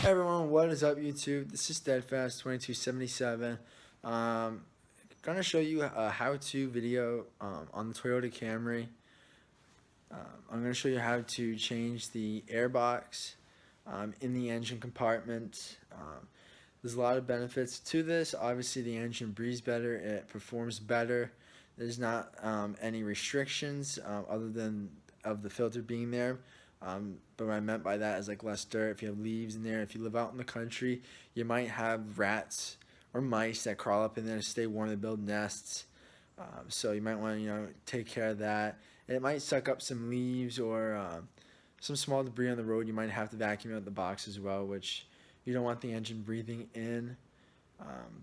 Hey everyone, what is up YouTube? This is Steadfast2277. Gonna show you a how-to video on the Toyota Camry. I'm gonna show you how to change the airbox in the engine compartment. There's a lot of benefits to this. Obviously the engine breathes better, it performs better. There's not any restrictions other than of the filter being there. But what I meant by that is like less dirt. If you have leaves in there, if you live out in the country, you might have rats or mice that crawl up in there to stay warm. They build nests. So you might want to, take care of that. And it might suck up some leaves or some small debris on the road. You might have to vacuum out the box as well, which you don't want the engine breathing in.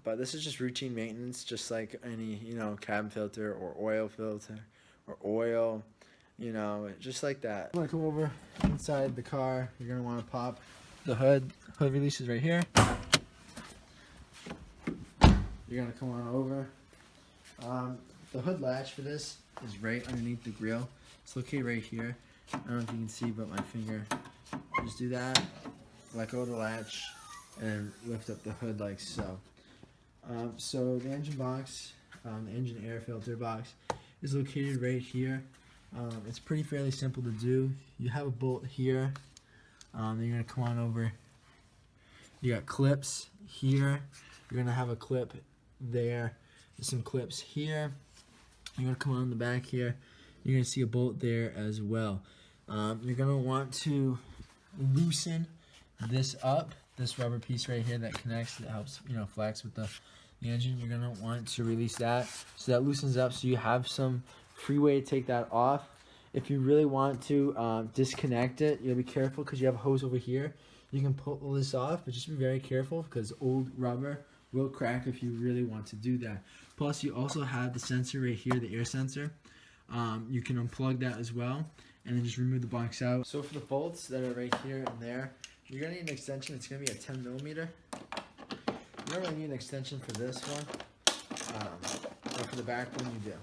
But this is just routine maintenance, just like any, cabin filter or oil filter or oil. Just like that. I'm gonna come over inside the car. You're gonna want to pop the hood. Hood releases right here. You're gonna come on over. The hood latch for this is right underneath the grill. It's located right here. I don't know if you can see, but my finger. Just do that. Let go of the latch and lift up the hood like so. So the engine box, the engine air filter box, is located right here. It's fairly simple to do. You have a bolt here. Then you're gonna come on over. You got clips here. You're gonna have a clip there. There's some clips here. You're gonna come on the back here. You're gonna see a bolt there as well. You're gonna want to loosen this up. This rubber piece right here that connects, that helps flex with the engine. You're gonna want to release that so that loosens up, so you have some free way to take that off. If you really want to disconnect it, you'll be careful because you have a hose over here. You can pull this off, but just be very careful because old rubber will crack if you really want to do that. Plus, you also have the sensor right here, the air sensor. You can unplug that as well, and then just remove the box out. So for the bolts that are right here and there, you're gonna need an extension. It's gonna be a 10mm. You don't really need an extension for this one, but for the back one you do.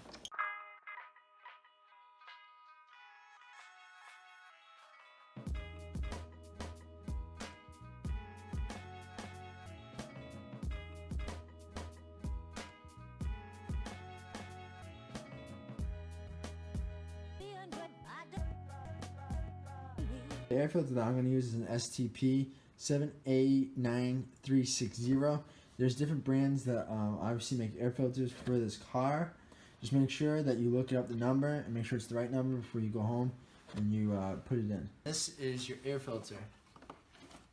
The air filter that I'm going to use is an STP 7A9360. There's different brands that obviously make air filters for this car. Just make sure that you look up the number and make sure it's the right number before you go home and you put it in. This is your air filter.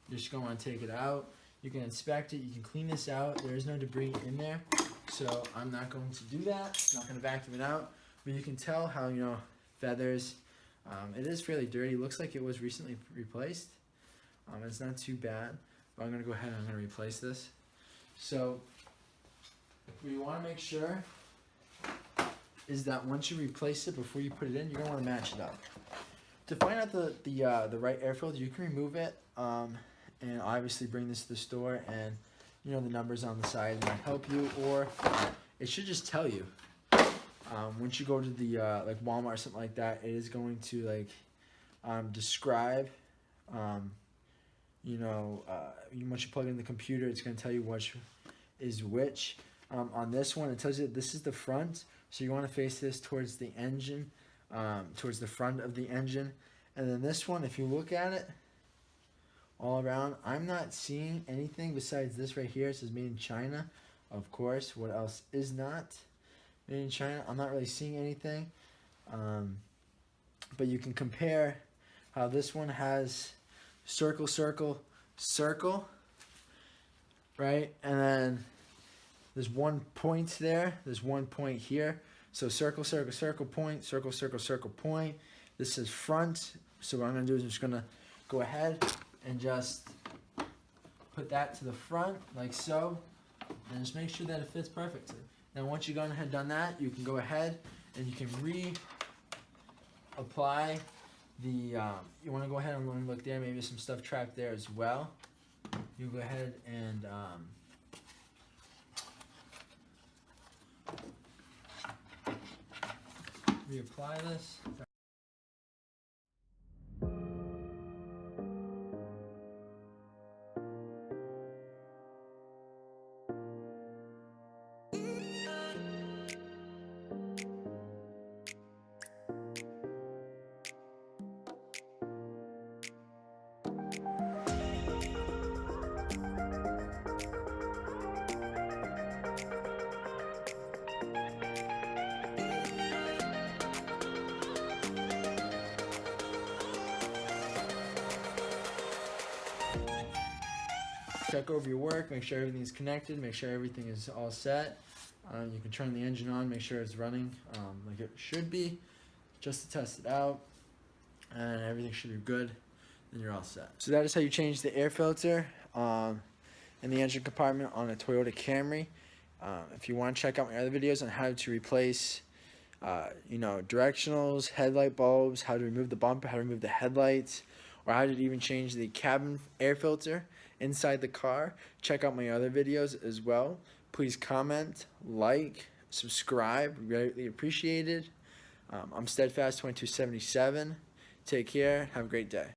You're just going to want to take it out. You can inspect it. You can clean this out. There is no debris in there, so I'm not going to do that. I'm not going to vacuum it out. But you can tell how, feathers. It is fairly dirty. It looks like it was recently replaced. It's not too bad, but I'm going to go ahead and I'm going to replace this. So what you want to make sure is that once you replace it, before you put it in, you're going to want to match it up. To find out the right air filter, you can remove it and obviously bring this to the store, and the numbers on the side might help you, or it should just tell you. Once you go to the like Walmart or something like that, it is going to describe, once you plug in the computer, it's going to tell you which is which. On this one, it tells you that this is the front, so you want to face this towards the engine, towards the front of the engine. And then this one, if you look at it all around, I'm not seeing anything besides this right here. It says made in China, of course. What else is not made in China? I'm not really seeing anything. But you can compare how this one has circle, circle, circle, right? And then there's one point there. There's one point here. So circle, circle, circle, point, circle, circle, circle, point. This is front. So what I'm going to do is I'm just going to go ahead and just put that to the front like so. And just make sure that it fits perfectly. Now once you've gone ahead and done that, you can go ahead and you can reapply the, you want to go ahead and look there, maybe some stuff trapped there as well. You go ahead and reapply this. check over your work, make sure everything's connected, make sure everything is all set. You can turn the engine on, make sure it's running like it should be, just to test it out, and everything should be good. Then you're all set. So that is how you change the air filter in the engine compartment on a Toyota Camry. If you want to check out my other videos on how to replace directionals, headlight bulbs, how to remove the bumper, how to remove the headlights, or how to even change the cabin air filter inside the car, check out my other videos as well. Please comment, like, subscribe, greatly appreciated. I'm Steadfast 2277. Take care. Have a great day.